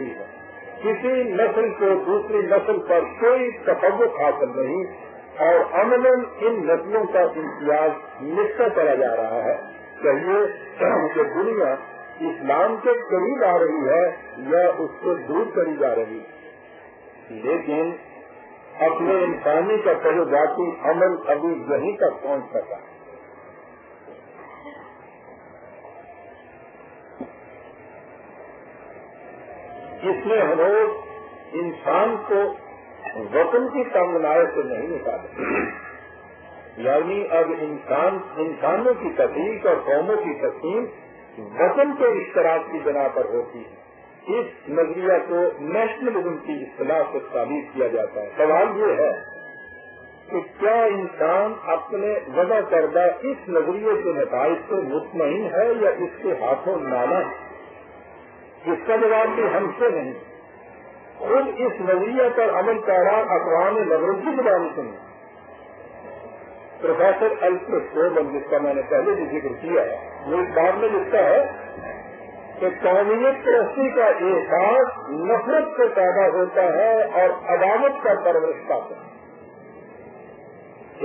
होती है। किसी नस्ल को दूसरी नस्ल पर कोई तफव्वुत हासिल नहीं और अमलन इन नस्लों का इम्तियाज मिटता चला जा रहा है। चाहिए कि दुनिया इस्लाम के करीब आ रही है या उससे दूर करी जा रही है, लेकिन अपने इंसानी का तजुर्बाती अमल अभी यहीं तक पहुंच सका। इसमें हम लोग इंसान को वतन की तंगनाई से नहीं निकाले, यानी अब इंसानों की तकलीफ और कौमों की तकसीम वतन के इश्तराक की बिना पर होती है। इस नजरिया को नेशनलिज्म की इस्तिलाह से साबित किया जाता है। सवाल ये है कि क्या इंसान अपने वजह करदा इस नजरिए के नताइज से मुतमईन है या इसके हाथों नाना है? इसका जवाब भी हमसे नहीं, खुद इस नजरिया पर अमल पैरा अक़वाम मुत्तहिदा की जुबानी सुनी। प्रोफेसर अल्फ्रेड कोबन, जिसका मैंने पहले भी जिक्र किया है, वो इस बात में लिखता है कि कौमियत परस्ती का एहसास नफरत से पैदा होता है और अदावत का परवरिश पाता है।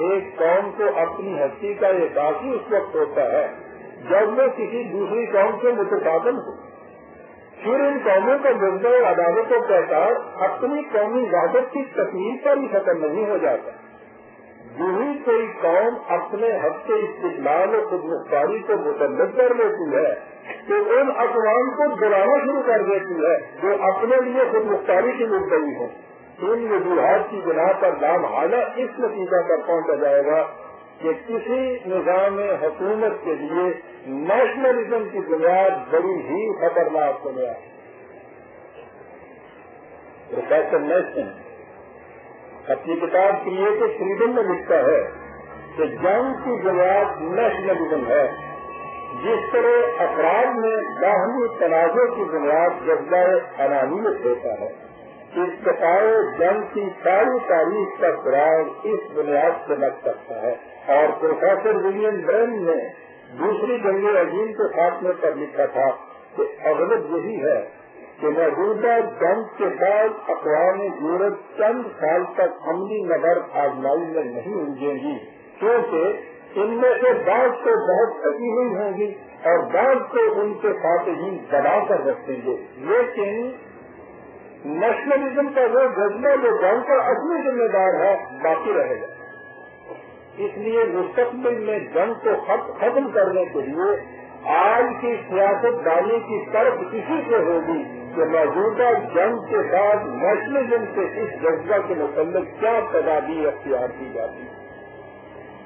एक कौम को अपनी हस्ती का एहसास ही उस वक्त होता है जब वो किसी दूसरी कौम से मुतकाबल हो। फिर इन कौमों का जज्बा अदालत और प्रसार अपनी कौमी वहदत की तकमील पर ही खत्म नहीं हो जाता। जो ही कोई कौम अपने हक के इस्तिक़लाल और खुदमुख्तारी को मुतल्लक कर लेती है तो उन अक़वाम को गिराना शुरू कर देती है जो अपने लिए खुदमुख्तारी की मुद्दई हो। इन वजूहात की बिना पर लामहाला इस नतीजा पर पहुंचा जाएगा कि किसी निज़ाम हुकूमत के लिए नेशनलिज्म की बुनियाद बड़ी ही खतरनाक बुनियाद। प्रोफेसर नेल्सन अपनी किताब क्रिएटिव फ्रीडम में लिखता है कि जंग की बुनियाद नेशनलिज्म है। जिस तरह अफराद में बाहमी तनाज़े की बुनियाद जज्बा अनानियत होता है, इर्तिकाए जंग की सारी तारीख का सुराग इस बुनियाद से लग सकता है। और प्रोफेसर विलियम ब्रेन ने दूसरी जंग अजीम के खात्मे पर लिखा था कि अगलत यही है कि मौजूदा जंग के बाद अक़वाम यूरोप चंद साल तक अमली नबर आजमाई में नहीं उलझेंगी, क्योंकि इनमें से बाज़ तो बहुत थकी हुई होंगी और बाज़ तो उनके फातिहीन दबा कर रखेंगे, लेकिन नेशनलिज्म का वो जज्बा जो जंग का असली जिम्मेदार है बाकी रहेगा। इसलिए मुस्तक़बिल में जंग को खत्म करने के लिए आज की सियासतदानी की तरफ इसी से होगी कि मौजूदा जंग के बाद नेशनलिज्म से इस जज्बा के मुतल्लिक़ क्या तदाबीर अख्तियार की जाती है।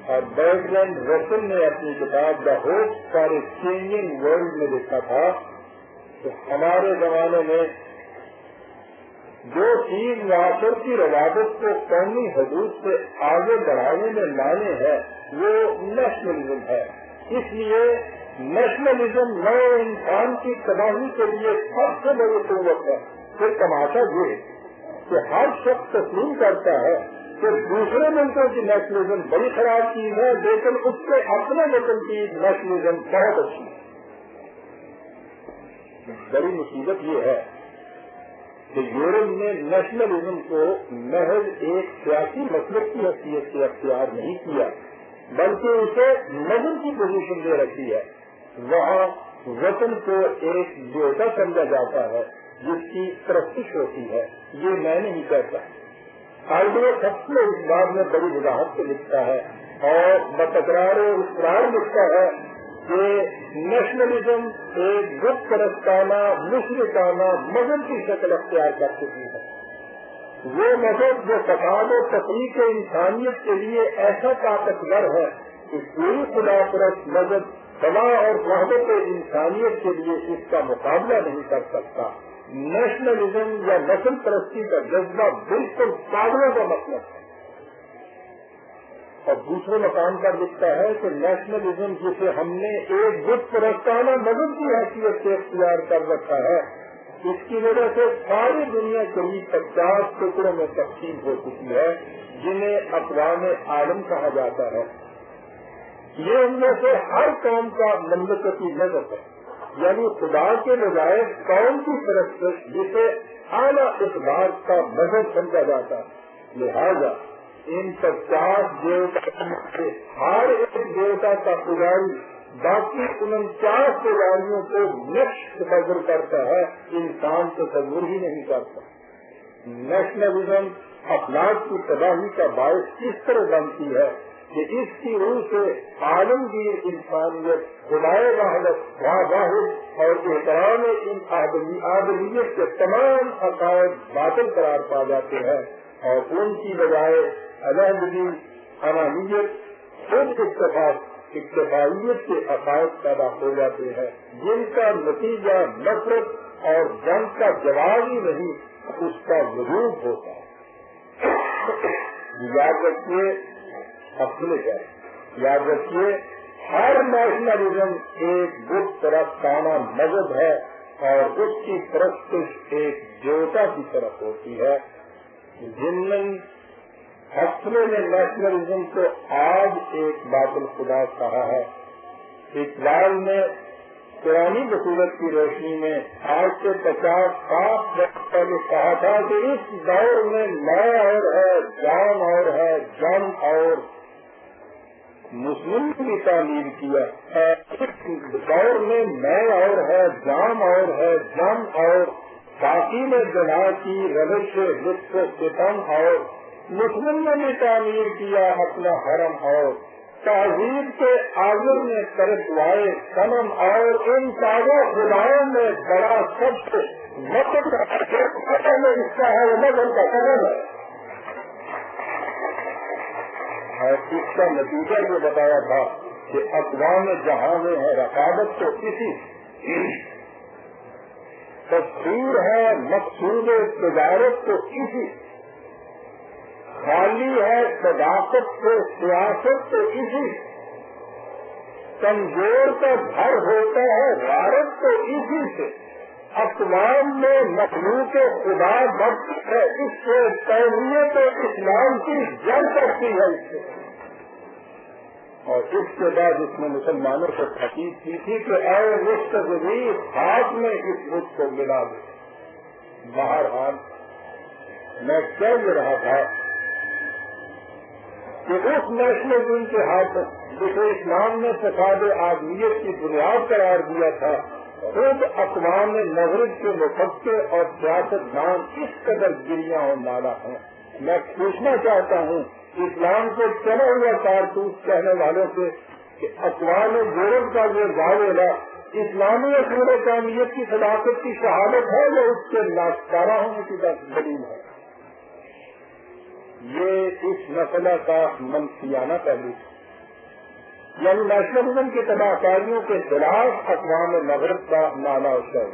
और बर्ट्रैंड रसल ने अपनी किताब the hope for a changing world में लिखा था कि हमारे जमाने में जो चीज माशर की रवाबत को कौमी हदूद से आगे बढ़ाने में लाने हैं वो नेशनलिज्म है। इसलिए नेशनलिज्म नए इंसान की तबाही के लिए सबसे बड़ी कुव्वत है। फिर तमाशा ये कि हर शख्स तस्लीम करता है कि दूसरे मुल्कों की नेशनलिज्म बड़ी खराब चीज है, लेकिन उसके अपने मुल्क की नेशनलिज्म बहुत अच्छी है। बड़ी मुसीबत ये है कि यूरोप ने नेशनलिज्म को महज एक सियासी मसलक की हैसियत से अख्तियार नहीं किया, बल्कि उसे मजहब की पोजीशन दे रखी है। वहाँ वतन को एक देवता समझा जाता है जिसकी परस्तिश होती है। ये मैं नहीं कहता, आइडिया सबसे इस बात में बड़ी वजाहत से लिखता है और बतकरार इसरार लिखता है कि नेशनलिज्म एक गुप्त परस्ताना मुशरिकाना मजहब की शक्ल अख्तियार कर चुकी है। वो मजहब जो फसाद और तफरीक इंसानियत के लिए ऐसा ताकतवर है कि कोई खुदापरस्त मजहब फलाह और वहदत इंसानियत के लिए इसका मुकाबला नहीं कर सकता। नेशनलिज्म या नस्ल परस्ती का जज्बा बिल्कुल पागलों का मतलब है। और दूसरे मकाम पर लिखता है कि नेशनलिज्म जिसे हमने एक गुप्त परस्ताना मजहब की हैसियत से इख्तियार कर रखा है, इसकी वजह से सारी दुनिया करीब 50 टुकड़ों में तकसीम हो चुकी है, जिन्हें अक़वाम आलम कहा जाता है। ये उनमें से हर कौम का ममलकती मजहब है। یعنی خدا کے بجائے قوم کی پرستش جسے اعلیٰ اقدار کا مذہب سمجھا جاتا ہے. لہذا ان 50 دیوتا سے ہر ایک دیوتا کا پجاری باقی 49 پجاریوں کو نقش تصور کرتا ہے، انسان تصور ہی نہیں کرتا. نیشنلزم اخلاق کی تباہی کا باعث اس طرح بنتی ہے کہ اس کی روح سے عالمگیر انسانیت خدائے واحد اور احترام ان آدمیت کے تمام عقائد باطل قرار پا جاتے ہیں اور ان کی بجائے علیحدگی، انانیت، خود اکتفائیت کے عقائد پیدا ہو جاتے ہیں جن کا نتیجہ نفرت اور جنگ کا جواب ہی نہیں، اس کا وجود ہوتا ہے. یاد رکھیے، اپنے یاد رکھیے، ہر نیشنلزم ایک بت پرستانہ مذہب ہے اور اس کی پرستش ایک دیوتا کی طرف ہوتی ہے. جن حسنے نے نیشنلزم کو آج ایک باطل خدا کہا ہے. اقبال نے پرانی بصورت کی روشنی میں آج سے 50 پہلے کہا تھا کہ اس دور میں میں اور ہے، جان اور ہے، جنگ اور مسلم کی تعلیم کیا. اس دور میں میں اور ہے، جان اور ہے، جنگ اور باقی نے جنا کی روش لطف ستم اور مسلم نے بھی تعمیر کیا اپنا حرم اور تہذیب کے آزر میں کرسوائے صنم اور ان تازہ خداؤں میں بڑا سب سے مطلب حصہ ہے وہ مذہب کا قدم ہے. اور اس کا نتیجہ یہ بتایا تھا کہ اقوام جہاں میں ہے رقابت تو کسی تصویر ہے، مقصود تجارت تو کسی خالی ہے، صداقت سے سیاست تو کسی کمزور کا گھر ہوتا ہے، غارت تو اسی سے اقوام میں مخلوق خدا بخش ہے. اس سے قومیت و اسلام کی جڑ کرتی ہے اس سے. اور اس کے بعد اس نے مسلمانوں سے تاکید کی تھی کہ اے مستقبل ہاتھ میں اس ملک کو ملا دے. بہرحال میں کہہ رہا تھا کہ اس نیشنلزم کے ہاتھ جسے اسلام نے فساد آدمیت کی بنیاد قرار دیا تھا، خود اقوام مغرب کے مفکر اور سیاست دان اس قدر گریاں اور نالا ہیں. میں پوچھنا چاہتا ہوں اسلام کو چلا ہوا کارتوس کہنے والوں سے کہ اقوام یورپ کا یہ دعویٰ اسلامی اصول قومیت کی صداقت کی شہادت ہے یا اس کے ناکارہ ہونے کی دلیل ہے؟ یہ اس مسئلہ کا منفیانہ پہلو یعنی نیشنلزم کی تباہ کاریوں کے خلاف اقوام مغرب کا نالا شعر.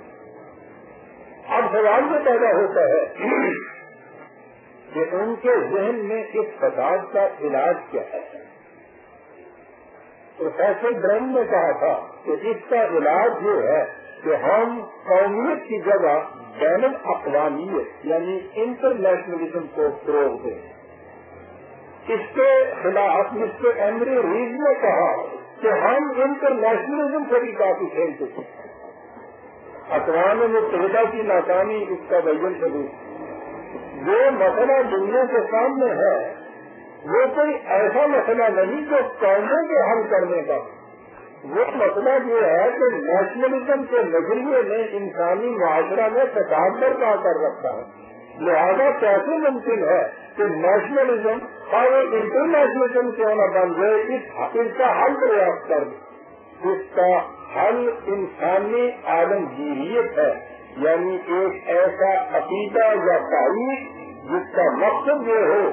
اب سوال یہ پیدا ہوتا ہے کہ ان کے ذہن میں اس فساد کا علاج کیا ہے. پروفیسر برن نے کہا تھا کہ اس کا علاج یہ ہے کہ ہم قومیت کی جگہ بین الاقوامیت یعنی انٹرنیشنلزم کو فروغ دیں. اس کے خلاف مسٹر ایمری ریڈ نے کہا کہ ہم انٹرنیشنلزم سے بھی کافی کھیل چکے ہیں. اقوام متحدہ کی ناکامی اس کا بیان ثبوت. جو مسئلہ دنیا کے سامنے ہے وہ کوئی ایسا مسئلہ نہیں جو قوموں کے حل کرنے کا. وہ مسئلہ یہ ہے کہ نیشنلزم کے نظریے نے انسانی معاشرہ میں فساد برپا کر رکھا ہے. لہذا کیسے ممکن ہے کہ نیشنلزم اور انٹرنیشنلزم کیوں نہ بن جائے اس کا حل پریاس کر دے. اس کا حل انسانی عالمگیریت ہے یعنی ایک ایسا عقیدہ یا تعریف جس کا مقصد یہ ہو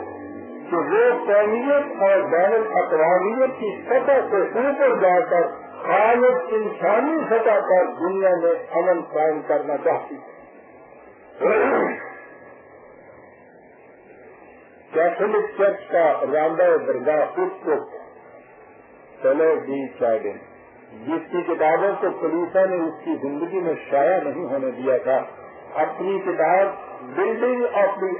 کہ وہ قومیت اور بین الاقوامیت کی سطح سے اوپر جا کر خالص انسانی سطح پر دنیا میں امن قائم کرنا چاہتی ہے. کیتھولک چرچ کا راندہ درگاہ خود کو چلو ڈی چائڈن جس کی کتابوں کو کلیسا نے اس کی زندگی میں شائع نہیں ہونے دیا تھا، اپنی کتاب بلڈنگ آف دی